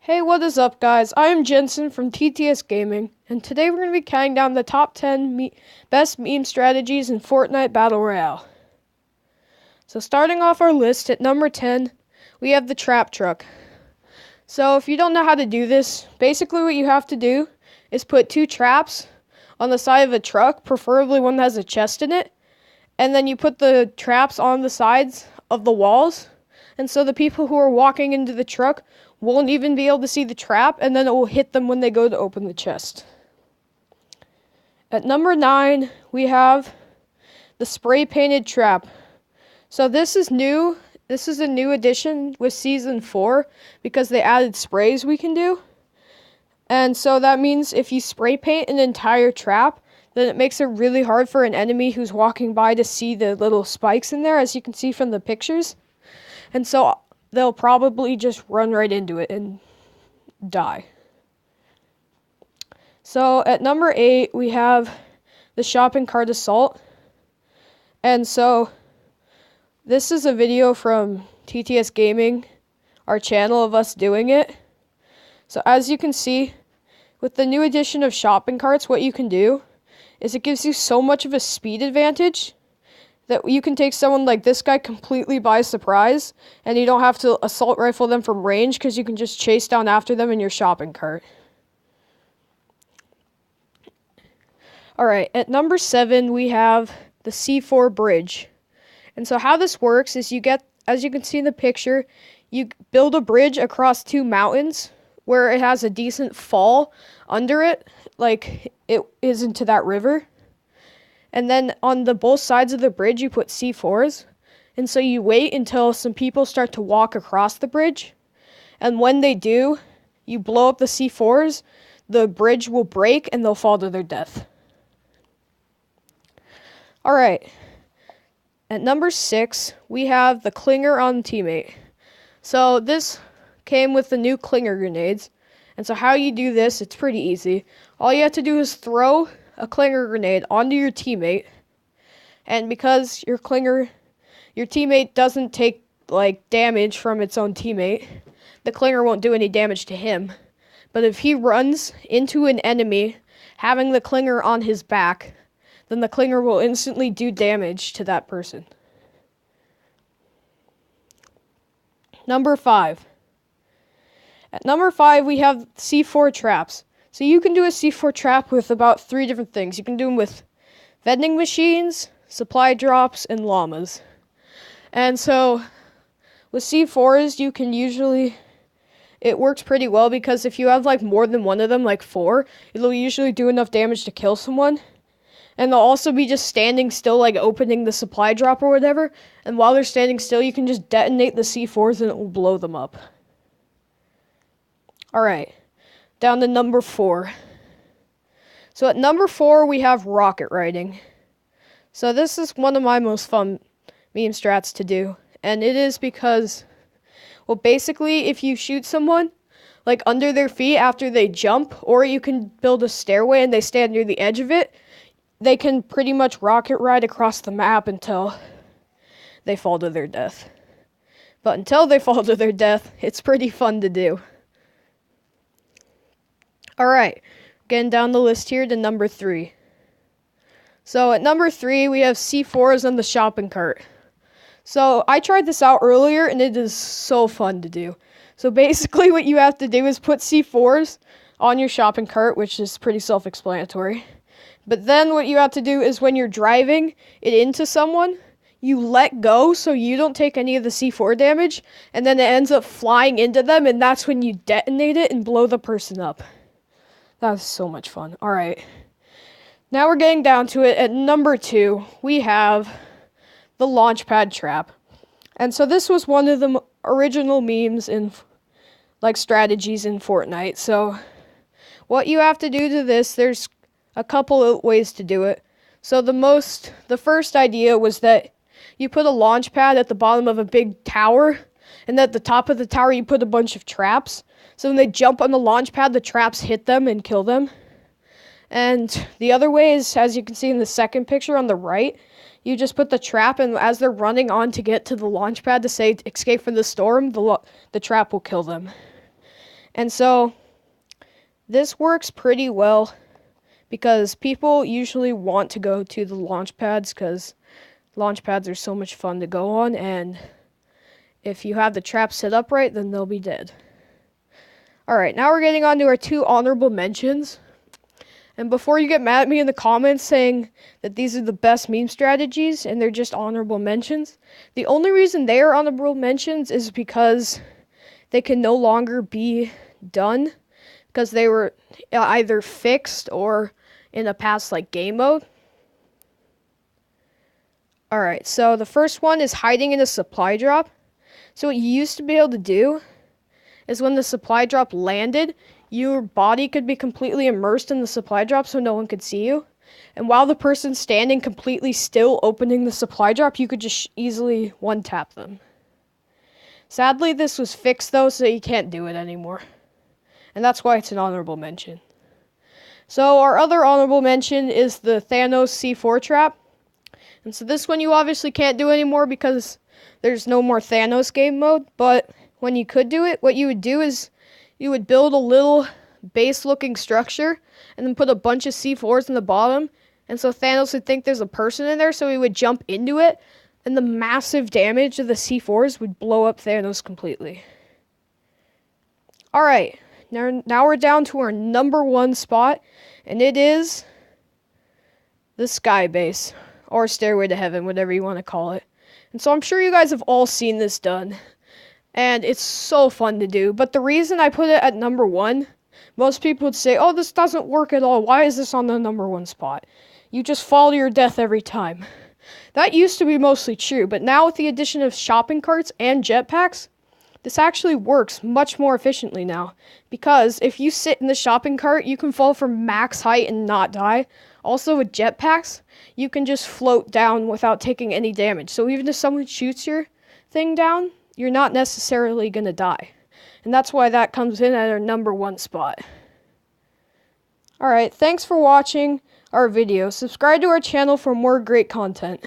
Hey, what is up, guys? I am Jensen from TTS Gaming, and today we're going to be counting down the top 10 best meme strategies in Fortnite Battle Royale. So starting off our list at number 10, we have the trap truck. So if you don't know how to do this, basically what you have to do is put 2 traps on the side of a truck, preferably one that has a chest in it, and then you put the traps on the sides of the walls, and so the people who are walking into the truck won't even be able to see the trap, and then it will hit them when they go to open the chest. At number 9, we have the spray-painted trap. So this is new. This is a new addition with Season 4 because they added sprays we can do. And so that means if you spray paint an entire trap, then it makes it really hard for an enemy who's walking by to see the little spikes in there, as you can see from the pictures. And so they'll probably just run right into it and die. So at number 8, we have the shopping cart assault. And so this is a video from TTS Gaming, our channel, of us doing it. So as you can see, with the new addition of shopping carts, what you can do is it gives you so much of a speed advantage that you can take someone like this guy completely by surprise, and you don't have to assault rifle them from range because you can just chase down after them in your shopping cart. Alright, at number 7, we have the C4 bridge. And so how this works is as you can see in the picture, you build a bridge across 2 mountains where it has a decent fall under it, like it is into that river. And then on both sides of the bridge, you put C4s. And so you wait until some people start to walk across the bridge. And when they do, you blow up the C4s, the bridge will break and they'll fall to their death. Alright. At number 6, we have the clinger on teammate. So this came with the new clinger grenades. And so how you do this, it's pretty easy. All you have to do is throw a clinger grenade onto your teammate, and because your teammate doesn't take damage from its own teammate, the clinger won't do any damage to him. But if he runs into an enemy having the clinger on his back, then the clinger will instantly do damage to that person. Number 5. At number 5, we have C4 traps. So you can do a C4 trap with about 3 different things. You can do them with vending machines, supply drops, and llamas. And so with C4s, you can it works pretty well because if you have more than one of them, like 4, it'll usually do enough damage to kill someone. And they'll also be just standing still, opening the supply drop or whatever. And while they're standing still, you can just detonate the C4s and it will blow them up. Alright. Down to number 4. So at number 4, we have rocket riding. So this is one of my most fun meme strats to do. And it is because, well, basically, if you shoot someone, under their feet after they jump, or you can build a stairway and they stand near the edge of it, they can pretty much rocket ride across the map until they fall to their death. But until they fall to their death, it's pretty fun to do. Alright, getting down the list here to number 3. So at number 3, we have C4s on the shopping cart. So I tried this out earlier, and it is so fun to do. So basically what you have to do is put C4s on your shopping cart, which is pretty self-explanatory. But then what you have to do is when you're driving it into someone, you let go so you don't take any of the C4 damage, and then it ends up flying into them, and that's when you detonate it and blow the person up. That was so much fun. Alright. Now we're getting down to it. At number 2, we have the launchpad trap. And so this was one of the original memes in, strategies in Fortnite. So what you have to do to this, there's a couple of ways to do it. So the first idea was that you put a launch pad at the bottom of a big tower, and at the top of the tower you put a bunch of traps. So when they jump on the launch pad, the traps hit them and kill them. And the other way is, as you can see in the second picture on the right, you just put the trap, and as they're running on to get to the launch pad to say escape from the storm, the trap will kill them. And so this works pretty well because people usually want to go to the launch pads because launch pads are so much fun to go on, and if you have the trap set up right, then they'll be dead. Alright, now we're getting on to our 2 honorable mentions. And before you get mad at me in the comments saying that these are the best meme strategies and they're just honorable mentions, the only reason they are honorable mentions is because they can no longer be done because they were either fixed or in a past like game mode. Alright, so the first one is hiding in a supply drop. So what you used to be able to do is when the supply drop landed, your body could be completely immersed in the supply drop so no one could see you. And while the person's standing completely still opening the supply drop, you could just easily one-tap them. Sadly, this was fixed though, so you can't do it anymore. And that's why it's an honorable mention. So our other honorable mention is the Thanos C4 trap. And so this one you obviously can't do anymore because there's no more Thanos game mode, but when you could do it, what you would do is you would build a little base-looking structure and then put a bunch of C4s in the bottom, and so Thanos would think there's a person in there, so he would jump into it, and the massive damage of the C4s would blow up Thanos completely. Alright, now we're down to our number 1 spot, and it is the Skybase, or Stairway to Heaven, whatever you want to call it. And so I'm sure you guys have all seen this done. And it's so fun to do. But the reason I put it at number 1, most people would say, oh, this doesn't work at all. Why is this on the number 1 spot? You just fall to your death every time. That used to be mostly true, but now with the addition of shopping carts and jetpacks, this actually works much more efficiently now. Because if you sit in the shopping cart, you can fall from max height and not die. Also with jetpacks, you can just float down without taking any damage. So even if someone shoots your thing down, you're not necessarily going to die. And that's why that comes in at our number 1 spot. Alright, thanks for watching our video. Subscribe to our channel for more great content.